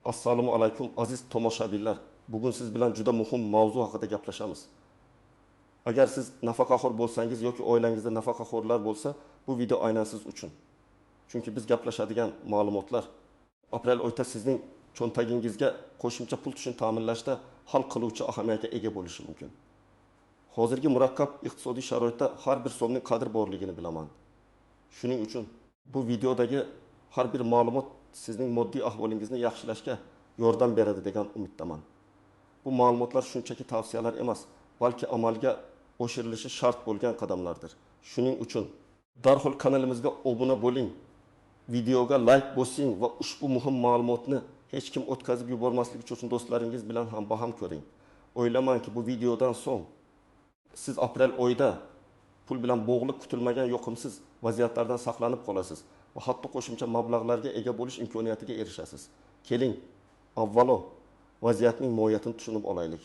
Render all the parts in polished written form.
Assalomu alaykum aziz tomoshabinlar. Bugun siz bilan juda muhim mavzu haqida gaplashamiz. Agar siz nafaqaxo'r bo'lsangiz yoki oilangizda nafaqaxo'rlar bo'lsa, bu video aynan siz uchun. Chunki biz gaplashadigan ma'lumotlar aprel oyida sizning cho'ntagingizga qo'shimcha pul tushini ta'minlashda hal qiluvchi ahamiyatga ega bo'lishi mumkin. Hozirgi murakkab iqtisodiy sharoitda har bir so'mning qadr borligini bilaman. Shuning uchun bu videodagi har bir ma'lumot sizning moddiy ahvolingizni yaxshilashga yordam beradi degan umiddaman. Bu ma'lumotlar shunchaki tavsiyalar emas, balki amalga oshirilishi shart bo'lgan qadamlardir. Shuning uchun darhol kanalimizga obuna bo'ling, videoga like bosing va ushbu muhim ma'lumotni hech kim o'tkazib yubormasligi uchun do'stlaringiz bilan ham baham ko'ring. O'ylamanki bu videodan so'ng siz aprel oyida pul bilan bog'liq kutilmagan yoqimsiz vaziyatlardan saqlanib qolasiz va hatto qo'shimcha mablag'larga ega bo'lish imkoniyatiga erishasiz. Keling, avvalo vaziyatning mohiyatini tushunib olaylik.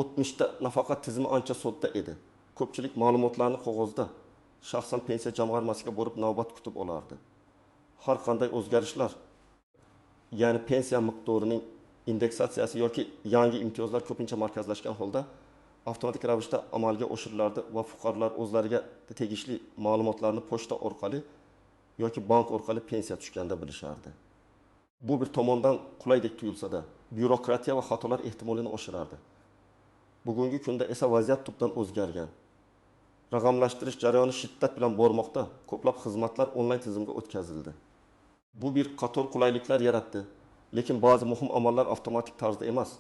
O'tmishda nafaqa tizimi ancha sodda edi. Ko'pchilik ma'lumotlarni qog'ozda, shaxsan pensiya jamg'armasiga borib navbat kutib olardi. Har qanday o'zgarishlar, ya'ni pensiya miqdorining indeksatsiyasi yoki yangi imtiyozlar ko'pincha markazlashgan holda avtomatik ravishda amalga oshirilardi va fuqarolar o'zlariga tegishli ma'lumotlarni pochta orqali yoki bank orqali pensiya tushganda bilishardi. Bu bir tomondan qulaydek tuyulsa-da, byurokratiya va xatolar ehtimolini oshirardi. Bugungi kunda esa vaziyat tubdan o'zgargan. Raqamlashtirish jarayoni shiddat bilan bormoqda, ko'plab xizmatlar onlayn tizimga o'tkazildi. Bu bir qator qulayliklar yaratdi, lekin ba'zi muhim amallar avtomatik tarzda emas,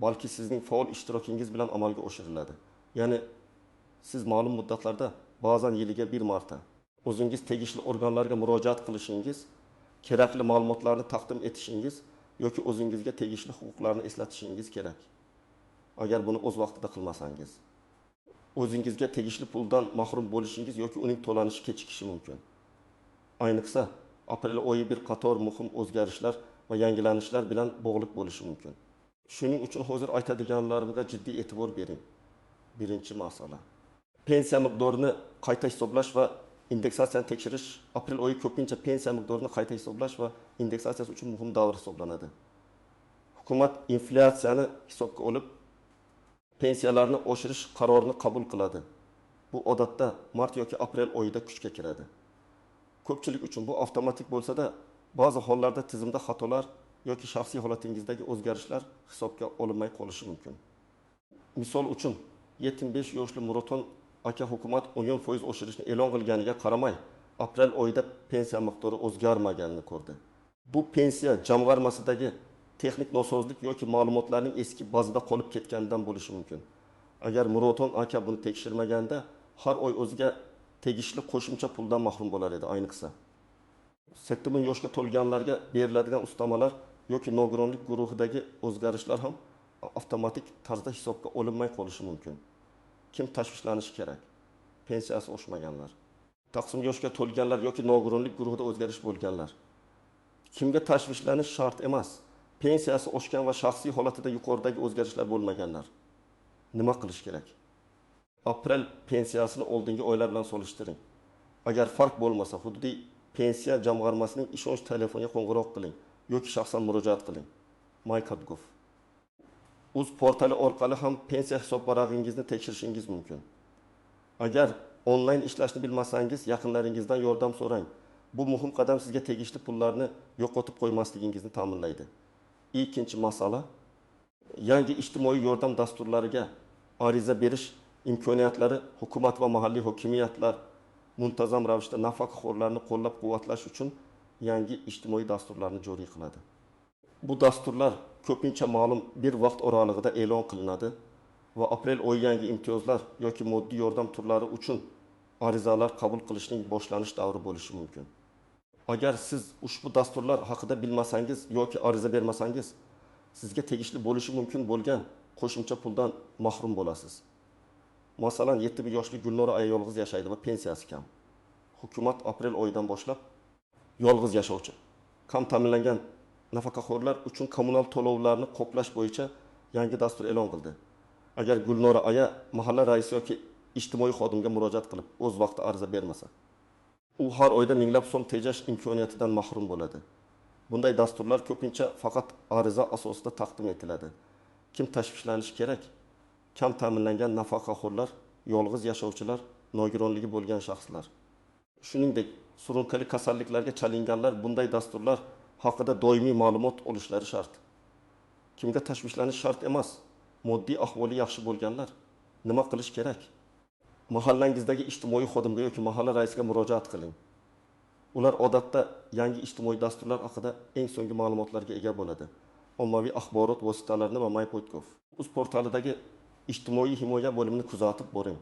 balki sizning faol ishtirokingiz bilan amalga oshiriladi. Ya'ni siz ma'lum muddatlarda, ba'zan yiliga bir marta o'zingiz tegishli organlarga murojaat qilishingiz, kerakli ma'lumotlarni taqdim etishingiz yoki o'zingizga tegishli huquqlarni eslatishingiz kerak. Agar buni o'z vaqtida qilmasangiz, o'zingizga tegishli puldan mahrum bo'lishingiz yoki uning to'lanishi kechikishi mumkin. Ayniqsa, aprel oyi bir qator muhim o'zgarishlar va yangilanishlar bilan bog'liq bo'lishi mumkin. Shuning uchun hozir aytadiganlarimga jiddiy e'tibor bering. Birinchi masala. Pensiya miqdorini qayta hisoblash va indeksatsiyani tekshirish. Aprel oyi ko'pincha pensiya miqdorini qayta hisoblash va indeksatsiyasi uchun muhim davr hisoblanadi. Hukumat inflyatsiyani hisobga olib, pensiyalarni oshirish qarorini qabul qiladi. Bu odatda mart yoki aprel oyida kuchga kiradi. Ko'pchilik uchun bu avtomatik bo'lsa-da, ba'zi hollarda tizimda xatolar yoki shaxsiy holatingizdagi o'zgarishlar hisobga olinmay qolishi mumkin. Misol uchun, 75 yoshli Muroton aka hukumat 10% oshirishni e'lon qilganiga qaramay, aprel oyida pensiya miqdori o'zgarmaganini ko'rdi. Bu pensiya jamg'armasidagi texnik nosozlik yoki ma'lumotlarning eski bazada qolib ketganidan bo'lishi mumkin. Agar Muroton aka buni tekshirmaganda, har oy o'ziga tegishli qo'shimcha puldan mahrum bo'lar edi, ayniqsa 80 yoshga to'lganlarga beriladigan ustamalar yoki nogironlik guruhidagi o'zgarishlar ham avtomatik tarzda hisobga olinmay qolishi mumkin. Kim tashvishlanishi kerak? Pensiyasi oshmaganlar, taqsim yoshga to'lganlar yoki nogironlik guruhida o'zgarish bo'lganlar. Kimga tashvishlanish shart emas. Pensiyasi oshgan va shaxsiy holatida yuqoridagi o'zgarishlar bo'lmaganlar. Nima qilish kerak? Aprel pensiyasini oldingi oylar bilan solishtiring. Agar farq bo'lmasa, hududiy pensiya jamg'armasining ishonch telefoniga qo'ng'iroq qiling yoki shaxsan murojaat qiling. My.gov. Uz portali orqali ham pensiya hisob varag'ingizni tekshirishingiz mumkin. Agar onlayn ishlashni bilmasangiz, yaqinlaringizdan yordam so'rang. Bu muhim qadam sizga tegishli pullarni yo'qotib qo'ymasligingizni ta'minlaydi. Ikkinchi masala, yangi ijtimoiy yordam dasturlariga ariza berish imkoniyatlari hukumat va mahalliy hokimiyatlar muntazam ravishda nafaqaxo'rlarni qo'llab-quvvatlash uchun yangi ijtimoiy dasturlarni joriy qiladi. Bu dasturlar ko'pincha ma'lum bir vaqt oralig'ida e'lon qilinadi va aprel oyi yangi imtiyozlar yoki moddiy yordam turlari uchun arizalar qabul qilishning boshlanish davri bo'lishi mumkin. Agar siz ushbu dasturlar haqida bilmasangiz yoki ariza bermasangiz, sizga tegishli bo'lishi mumkin bo'lgan qo'shimcha puldan mahrum bo'lasiz. Masalan, 71 yoshli Gulnora aya yolg'iz yashaydi va pensiyasi kam. Hukumat aprel oyidan boshlab yolg'iz yashovchi, kam ta'minlangan nafaqaxo'rlar uchun kommunal to'lovlarni qoplash bo'yicha yangi dastur e'lon qildi. Agar Gulnora aya mahalla raisi yoki ijtimoiy xodimga murojaat qilib, o'z vaqtida ariza bermasa, u har oyda minglab so'm tejash imkoniyatidan mahrum bo'ladi. Bunday dasturlar ko'pincha faqat ariza asosida taqdim etiladi. Kim tashvishlanishi kerak? Kam ta'minlangan nafaqaxo'rlar, yolg'iz yashovchilar, nogironligi bo'lgan shaxslar. Shuningdek, surunkali kasalliklarga chalinganlar bunday dasturlar haqida doimiy ma'lumot olishlari shart. Kimga tashvishlanish shart emas? Moddiy ahvoli yaxshi bo'lganlar. Nima qilish kerak? Mahallangizdagi ijtimoiy xodimga yoki mahalla raisiga murojaat qiling. Ular odatda yangi ijtimoiy dasturlar haqida eng so'nggi ma'lumotlarga ega bo'ladi. Ommaviy axborot vositalarini va MyPodgov uz portalidagi ijtimoiy himoya bo'limini kuzatib boring.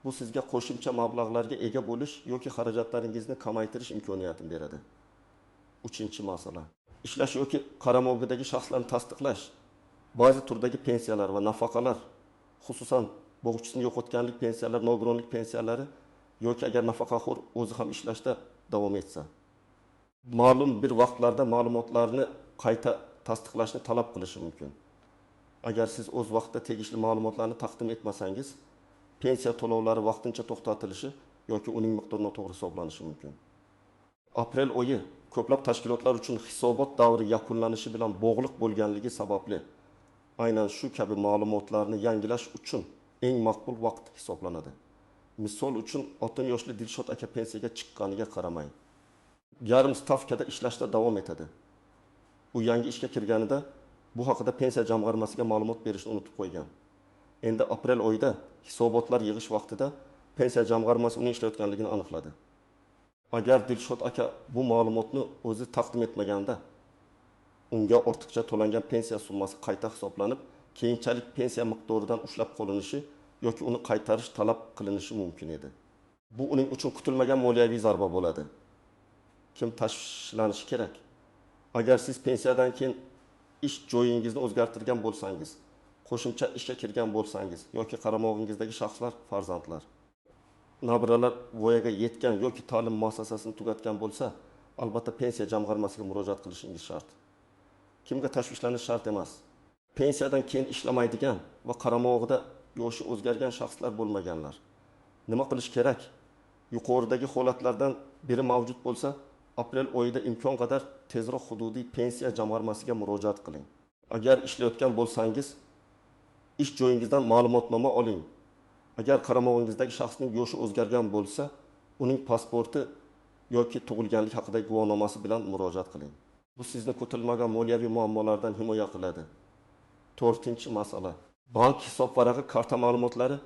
Bu sizga qo'shimcha mablag'larga ega bo'lish yoki xarajatlaringizni kamaytirish imkoniyatini beradi. 3-masala. Ishlash yoki qaramog'idagi shaxslarni tasdiqlash. Ba'zi turdagi pensiyalar va nafaqalar, xususan bog'chisini yo'qotganlik pensiyalar, nogironlik pensiyalari yoki agar nafaqaxo'r o'zi ham ishlashda davom etsa, ma'lum bir vaqtlarda ma'lumotlarni qayta tasdiqlashni talab qilishi mumkin. Agar siz o'z vaqtida tegishli ma'lumotlarni taqdim etmasangiz, pensiya to'lovlari vaqtincha to'xtatilishi yoki uning miqdori noto'g'ri hisoblanishi mumkin. Aprel oyi ko'plab tashkilotlar uchun hisobot davri yakunlanishi bilan bog'liq bo'lganligi sababli aynan shu kabi ma'lumotlarni yangilash uchun eng maqbul vaqt hisoblanadi. Misol uchun 6 yoshli Dilshod aka pensiyaga chiqqaniga qaramay, yarim stavkada ishlashda davom etadi. U yangi ishga kirganida bu haqida pensiya jamg'armasiga ma'lumot berishni unutib qo'ygan. Endi aprel oyida hisobotlar yig'ish vaqtida pensiya jamg'armasi uning ishlayotganligini aniqladi. Agar Dilshod aka bu ma'lumotni o'zi taqdim etmaganda, unga ortiqcha to'langan pensiya summasi qayta hisoblanib, keyinchalik pensiya miqdoridan ushlab qolinishi yoki uni qaytarish talab qilinishi mumkin edi. Bu uning uchun kutilmagan moliyaviy zarba bo'ladi. Kim tashvishlanishi kerak? Agar siz pensiyadan keyin ish joyingizni o'zgartirgan bo'lsangiz, qo'shimcha ishga kirgan bo'lsangiz yoki qaramog'ingizdagi shaxslar, farzandlar, nabiralar voyaga yetgan yoki ta'lim muassasasini tugatgan bo'lsa, albatta pensiya jamg'armasiga murojaat qilishingiz shart. Kimga tashvishlanish shart emas? Pensiyadan keyin ishlamaydigan va qaramog'ida yoshi o'zgargan shaxslar bo'lmaganlar. Nima qilish kerak? Yuqoridagi holatlardan biri mavjud bo'lsa, aprel oyida imkon qadar tezroq hududiy pensiya jamg'armasiga murojaat qiling. Agar ishlayotgan bo'lsangiz, ish joyingizdan ma'lumotnoma oling. Agar qaramog'ingizdagi shaxsning yoshi o'zgargan bo'lsa, uning pasporti yoki tug'ilganlik haqidagi guvohnomasi bilan murojaat qiling. Bu sizni kutilmagan moliyaviy muammolardan himoya qiladi. 4-masala. Bank hisob varag'i, karta ma'lumotlari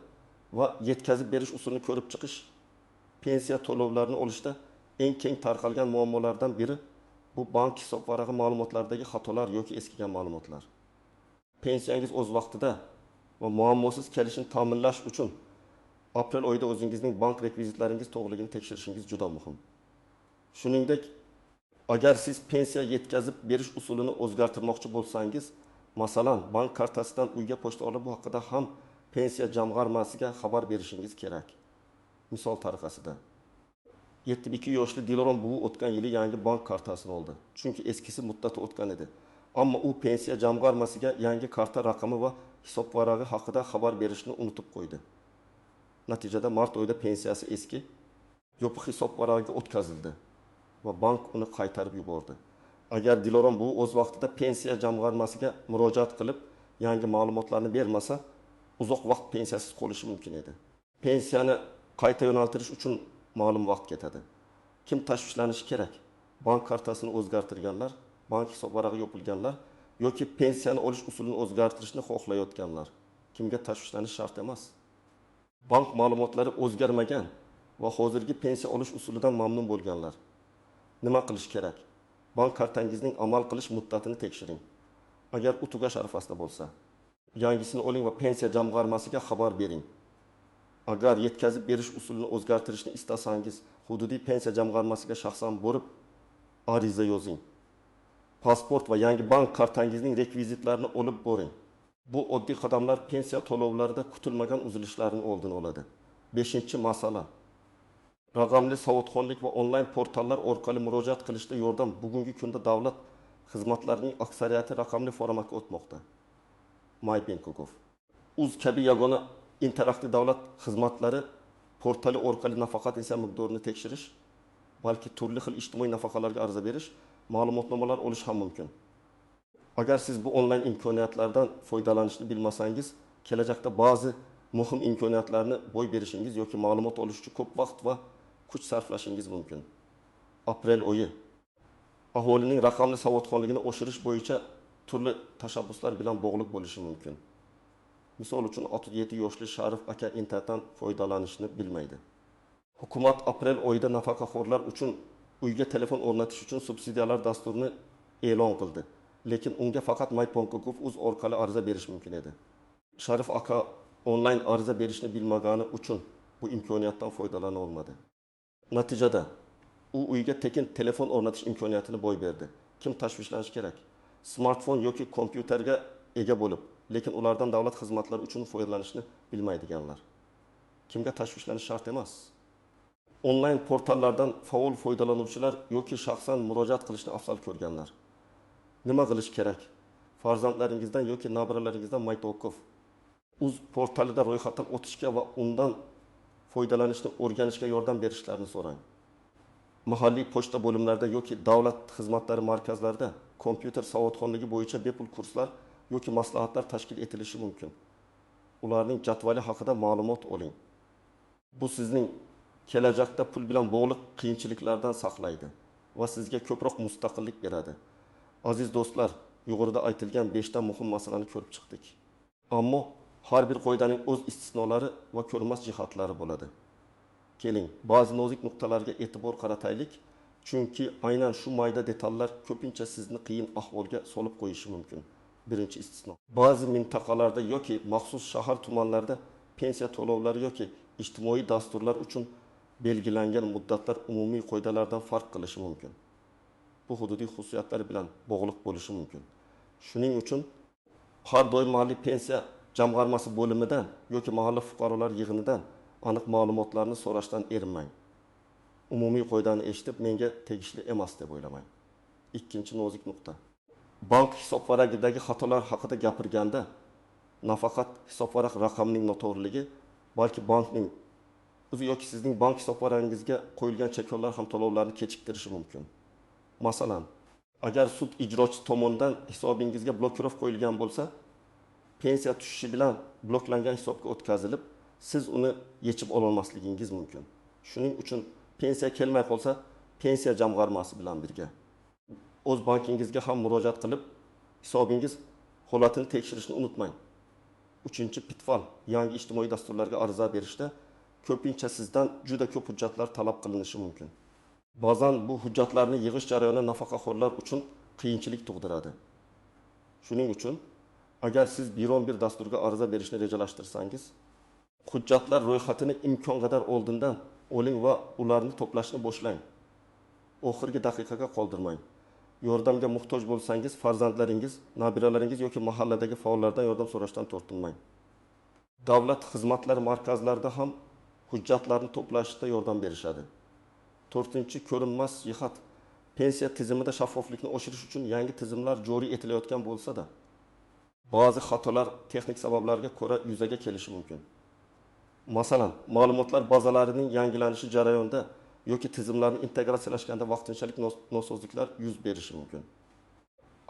va yetkazib berish usulini ko'rib chiqish pensiya to'lovlarini olishda eng keng tarqalgan muammolardan biri bu bank hisob varag'i ma'lumotlaridagi xatolar yoki eskigan ma'lumotlar. Pensiyangiz o'z vaqtida va muammosiz kelishini ta'minlash uchun aprel oyida o'zingizning bank rekvizitlaringiz to'g'riligini tekshirishingiz juda muhim. Shuningdek, agar siz pensiya yetkazib berish usulini o'zgartirmoqchi bo'lsangiz, masalan, bank kartasidan uyga pochta olib, bu haqida ham pensiya jamg'armasiga xabar berishingiz kerak. Misol tariqasida 72 yoshli Dilorom buvi o'tgan yili yangi bank kartasini oldi. Chunki eskisi muddati o'tgan edi. Ammo u pensiya jamg'armasiga yangi karta raqami va hisob varag'i haqida xabar berishni unutib qo'ydi. Natijada mart oyida pensiyasi eski yopiq hisob varag'iga o'tkazildi va bank uni qaytarib yubordi. Agar Dilorom buvi o'z vaqtida pensiya jamg'armasiga murojaat qilib, yangi ma'lumotlarni bermasa, uzoq vaqt pensiyasiz qolishi mumkin edi. Pensiyani qayta yo'naltirish uchun ma'lum vaqt ketadi. Kim tashvishlanishi kerak? Bank kartasini o'zgartirganlar, bank hisob varag'i yopilganlar yoki pensiyani olish usulini o'zgartirishni xohlayotganlar. Kimga tashvishlanish shart emas? Bank ma'lumotlari o'zgarmagan va hozirgi pensiya olish usulidan mamnun bo'lganlar. Nima qilish kerak? Bank kartangizning amal qilish muddatini tekshiring. Agar u tugash arafasida bo'lsa, yangisini oling va pensiya jamg'armasiga xabar bering. Agar yetkazib berish usulini o'zgartirishni istasangiz, hududiy pensiya jamg'armasiga shaxsan borib ariza yozing. Pasport va yangi bank kartangizning rekvizitlarini olib boring. Bu oddiy qadamlar pensiya to'lovlarida kutilmagan uzilishlarning oldini oladi. 5-masala. Raqamli savodxonlik va onlayn portallar orqali murojaat qilishda yordam. Bugungi kunda davlat xizmatlarining aksariyati raqamli formatga o'tmoqda. MyPodgov. Uz kabi yagona interaktiv davlat xizmatlari portali orqali nafaqa pensiya miqdorini tekshirish, balki turli xil ijtimoiy nafaqalarga ariza berish ma'lumotnomalar olish ham mumkin. Agar siz bu onlayn imkoniyatlardan foydalanishni bilmasangiz, kelajakda ba'zi muhim imkoniyatlarni boy berishingiz yoki ma'lumot olish uchun ko'p vaqt va kuch sarflashingiz mumkin. Aprel oyi aholining raqamli savodxonligini oshirish bo'yicha turli tashabbuslar bilan bog'liq bo'lishi mumkin. Misol uchun 37 yoshli Sharif aka internetdan foydalanishni bilmaydi. Hukumat aprel oyida nafaqaxo'rlar uchun uyga telefon o'rnatish uchun subsidiyalar dasturini e'lon qildi. Lekin unga faqat mybank.uz orqali ariza berish mumkin edi. Sharif aka onlayn ariza berishni bilmagani uchun bu imkoniyatdan foydalana olmadi. Natijada u uyga tekin telefon o'rnatish imkoniyatini boy berdi. Kim tashvishlanishi kerak? Smartfon yoki kompyuterga ega bo'lib, lekin ulardan davlat xizmatlari uchun foydalanishni bilmaydiganlar. Kimga tashvishlanish shart emas. Onlayn portallardan faol foydalanuvchilar yoki shaxsan murojaat qilishni afzal ko'rganlar. Nima qilish kerak? Farzandlaringizdan yoki nabiralaringizdan mybank.uz portalida ro'yxatdan o'tishga va undan foydalanishni o'rganishga yordam berishlarini so'rang. Mahalliy pochta bo'limlarida yoki davlat xizmatlari markazlarida kompyuter savodxonligi bo'yicha bepul kurslar yoki maslahatlar tashkil etilishi mumkin. Ularning jadvali haqida ma'lumot oling. Bu sizning kelajakda pul bilan bog'liq qiyinchiliklardan saqlaydi va sizga ko'proq mustaqillik beradi. Aziz do'stlar, yuqorida aytilgan 5 ta muhim masalani ko'rib chiqdik. Ammo har bir qoidaning o'z istisnolari va ko'rmas jihatlari bo'ladi. Keling, ba'zi nozik nuqtalarga e'tibor qarataylik, chunki aynan shu mayda detallar ko'pincha sizni qiyin ahvolga solib qo'yishi mumkin. Birinchi istisno. Ba'zi mintaqalarda yoki maxsus shahar tumanlarda pensiya to'lovlari yoki ijtimoiy dasturlar uchun belgilangan muddatlar umumiy qoidalardan farq qilishi mumkin. Bu hududiy xususiyatlari bilan bog'liq bo'lishi mumkin. Shuning uchun har doim mahalliy pensiya jamg'armasi bo'limidan yoki mahalla fuqarolar yig'inidan aniq ma'lumotlarni so'rashdan erinmang. Umumiy qoidani eshitib, menga tegishli emas deb o'ylamang. Ikkinchi nozik nuqta. Bank hisobvaragidagi xatolar haqida gapirganda, nafaqat hisobvaraq raqamining noto'g'riligi, balki bankning yoki sizning bank hisobvaragingizga qo'yilgan cheklovlar ham to'lovlarni kechiktirishi mumkin. Masalan, agar sud ijrochi tomonidan hisobingizga blokirovka qo'yilgan bo'lsa, pensiya tushishi bilan bloklangan hisobga o'tkazilib, siz uni yechib ololmasligingiz mumkin. Shuning uchun pensiya kelmay qolsa, pensiya jamg'armasi bilan birga o'z bankingizga ham murojaat qilib, hisobingiz holatini tekshirishni unutmang. Uchinchi pitfall, yangi ijtimoiy dasturlarga ariza berishda ko'pincha sizdan juda ko'p hujjatlar talab qilinishi mumkin. Ba'zan bu hujjatlarni yig'ish jarayoni nafaqaxo'rlar uchun qiyinchilik tug'diradi. Shuning uchun agar siz biron bir dasturga ariza berishni rejalashtirsangiz, hujjatlar ro'yxatini imkon qadar oldindan oling va ularni to'plashni boshlang. Oxirgi daqiqaga qoldirmang. Yordamga muhtoj bo'lsangiz, farzandlaringiz, nabiralaringiz yoki mahalladagi faollardan yordam so'rashdan tortinmang. Davlat xizmatlari markazlarida ham hujjatlarni to'plashda yordam berishadi. 4-chi ko'rinmas jihat. Pensiya tizimida shaffoflikni oshirish uchun yangi tizimlar joriy etilayotgan bo'lsa-da, ba'zi xatolar texnik sabablarga ko'ra yuzaga kelishi mumkin. Masalan, ma'lumotlar bazalarining yangilanishi jarayonida yoki tizimlarni integratsiyalashganda vaqtinchalik nosozliklar yuz berishi mumkin.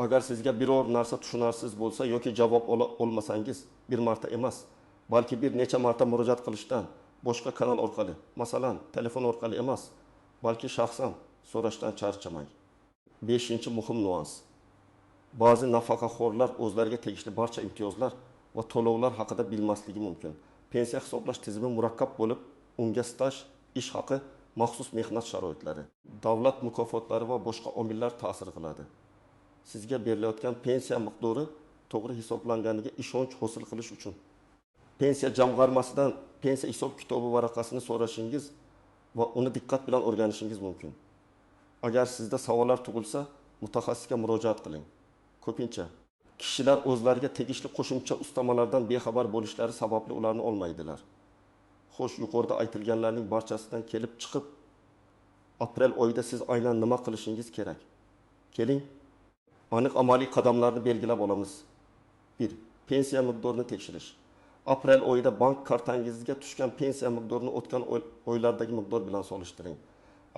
Agar sizga biror narsa tushunarsiz bo'lsa yoki javob olmasangiz, bir marta emas, balki bir necha marta murojaat qilishdan, boshqa kanal orqali, masalan, telefon orqali emas, balki shaxsan so'rashdan charchamang. 5-chi muhim nuans. Ba'zi nafaqaxo'rlar o'zlariga tegishli barcha imtiyozlar va to'lovlar haqida bilmasligi mumkin. Pensiya hisoblash tizimi murakkab bo'lib, unga staj, ish haqi, maxsus mehnat sharoitlari, davlat mukofotlari va boshqa omillar ta'sir qiladi. Sizga berilayotgan pensiya miqdori to'g'ri hisoblanganiga ishonch hosil qilish uchun pensiya jamg'armasidan pensiya hisob-kitobi varaqasini so'rashingiz va uni diqqat bilan o'rganishingiz mumkin. Agar sizda savollar tug'ilsa, mutaxassisga murojaat qiling. Ko'pincha kishilar o'zlariga tegishli qo'shimcha ustamalardan bexabar bo'lishlari sababli ularni olmaydilar. Xo'sh, yuqorida aytilganlarning barchasidan kelib chiqib, aprel oyida siz aynan nima qilishingiz kerak? Keling, aniq amaliy qadamlarni belgilab olamiz. 1. Pensiya miqdorini tekshirish. Aprel oyida bank kartangizga tushgan pensiya miqdorini o'tgan oylardagi miqdor bilan solishtiring.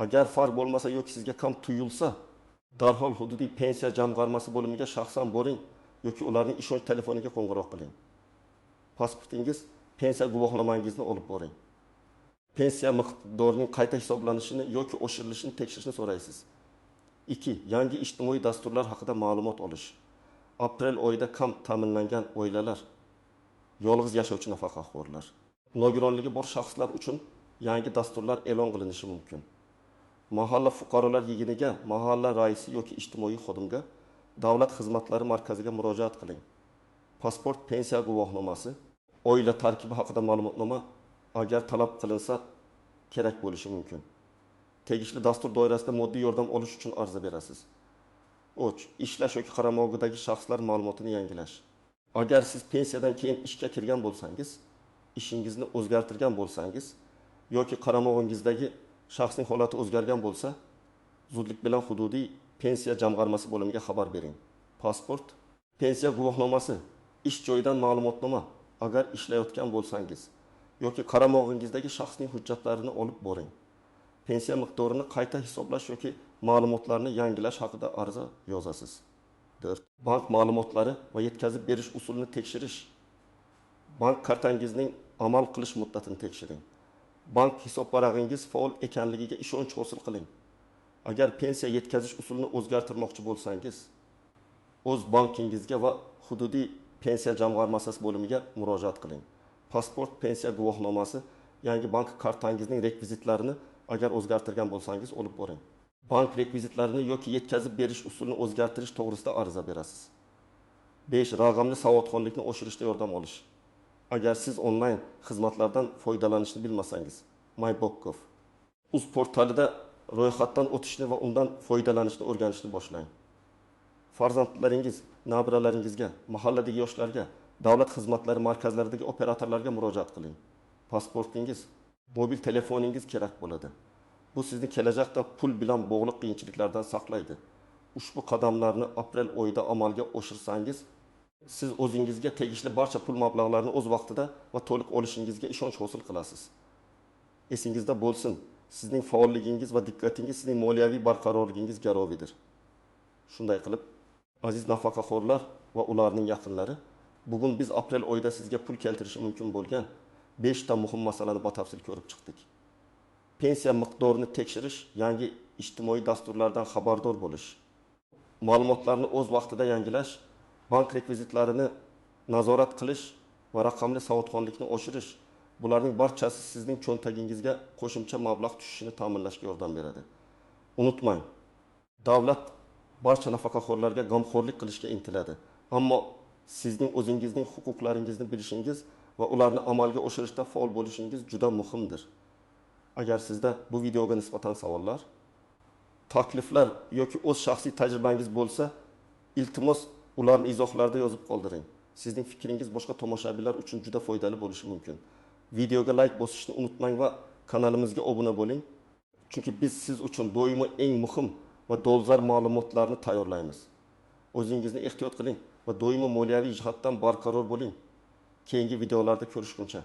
Agar farq bo'lmasa yoki sizga kam tuyulsa, Darhol hududiy pensiya jamg'armasi bo'limiga shaxsan boring yoki ularning ishonch telefoniga qo'ng'iroq qiling. Pasportingiz, pensiya guvohnomangizni olib boring. Pensiya miqdorining qayta hisoblanishini yoki oshirilishini tekshirishni so'raysiz. 2. Yangi ijtimoiy dasturlar haqida ma'lumot olish. Aprel oyida kam ta'minlangan oilalar, yolg'iz yashovchi nafaqaxo'rlar, nogironligi bor shaxslar uchun yangi dasturlar e'lon qilinishi mumkin. Mahalla fuqarolar yig'iniga, mahalla raisi yoki ijtimoiy xodimga, davlat xizmatlari markaziga murojaat qiling. Pasport, pensiya guvohnomasi, oila tarkibi haqida ma'lumotnoma agar talab qilinsa kerak bo'lishi mumkin. Tegishli dastur doirasida moddiy yordam olish uchun ariza berasiz. 3. Ishlash yoki qaramog'idagi shaxslar ma'lumotini yangilash. Agar siz pensiyadan keyin ishga kirgan bo'lsangiz, ishingizni o'zgartirgan bo'lsangiz yoki qaramog'ingizdagi shaxsning holati o'zgargan bo'lsa, zudlik bilan hududiy pensiya jamg'armasi bo'limiga xabar bering. Pasport, pensiya guvohnomasi, ish joyidan ma'lumotnoma agar ishlayotgan bo'lsangiz yoki qaramog'ingizdagi shaxsning hujjatlarini olib boring. Pensiya miqdorini qayta hisoblash yoki ma'lumotlarni yangilash haqida ariza yozasiz. 4. Bank ma'lumotlari va yetkazib berish usulini tekshirish. Bank kartangizning amal qilish muddatini tekshiring. Bank hisobvarag'ingiz faol ekanligiga ishonch hosil qiling. Agar pensiya yetkazish usulini o'zgartirmoqchi bo'lsangiz, o'z bankingizga va hududiy pensiya jamg'armasi bo'limiga murojaat qiling. Pasport, pensiya guvohnomasi, yangi bank kartangizning rekvizitlarini agar o'zgartirgan bo'lsangiz olib boring. Bank rekvizitlarini yoki yetkazib berish usulini o'zgartirish to'g'risida ariza berasiz. 5. Raqamli savodxonlikni oshirishda yordam olish. Agar siz onlayn xizmatlardan foydalanishni bilmasangiz, MyBokkov uz portalida ro'yxatdan o'tishni va undan foydalanishni o'rganishni boshlang. Farzandlaringiz, nabiralaringizga, mahalladagi yoshlarga, davlat xizmatlari markazlaridagi operatorlarga murojaat qiling. Pasportingiz, mobil telefoningiz kerak bo'ladi. Bu sizni kelajakda pul bilan bog'liq qiyinchiliklardan saqlaydi. Ushbu qadamlarni aprel oyida amalga oshirsangiz, siz o'zingizga tegishli barcha pul mablag'larini o'z vaqtida va to'liq olishingizga ishonch hosil qilasiz. Esingizda bo'lsin, sizning faolligingiz va diqqatingiz sizning moliyaviy barqarorligingiz garovidir. Shunday qilib, aziz nafaqaxo'rlar va ularning yaqinlari, bugun biz aprel oyida sizga pul keltirishi mumkin bo'lgan 5 ta muhim masalani batafsil ko'rib chiqdik. Pensiya miqdorini tekshirish, yangi ijtimoiy dasturlardan xabardor bo'lish, ma'lumotlarni o'z vaqtida yangilash, bank rekvizitlarini nazorat qilish va raqamli savodxonlikni oshirish, bularning barchasi sizning cho'ntagingizga qo'shimcha mablag' tushishini ta'minlashga yordam beradi. Unutmang, davlat barcha nafaqaxo'rlarga g'amxo'rlik qilishga intiladi. Ammo sizning o'zingizning huquqlaringizni bilishingiz va ularni amalga oshirishda faol bo'lishingiz juda muhimdir. Agar sizda bu videoga nisbatan savollar, takliflar yoki o'z shaxsiy tajribangiz bo'lsa, iltimos ularni izohlarda yozib qoldiring. Sizning fikringiz boshqa tomoshabinlar uchun juda foydali bo'lishi mumkin. Videoga like bosishni unutmang va kanalimizga obuna bo'ling. Chunki biz siz uchun doimo eng muhim va dolzarb ma'lumotlarni tayyorlaymiz. O'zingizni ehtiyot qiling va doimo moliyaviy jihatdan barqaror bo'ling. Keyingi videolarda ko'rishguncha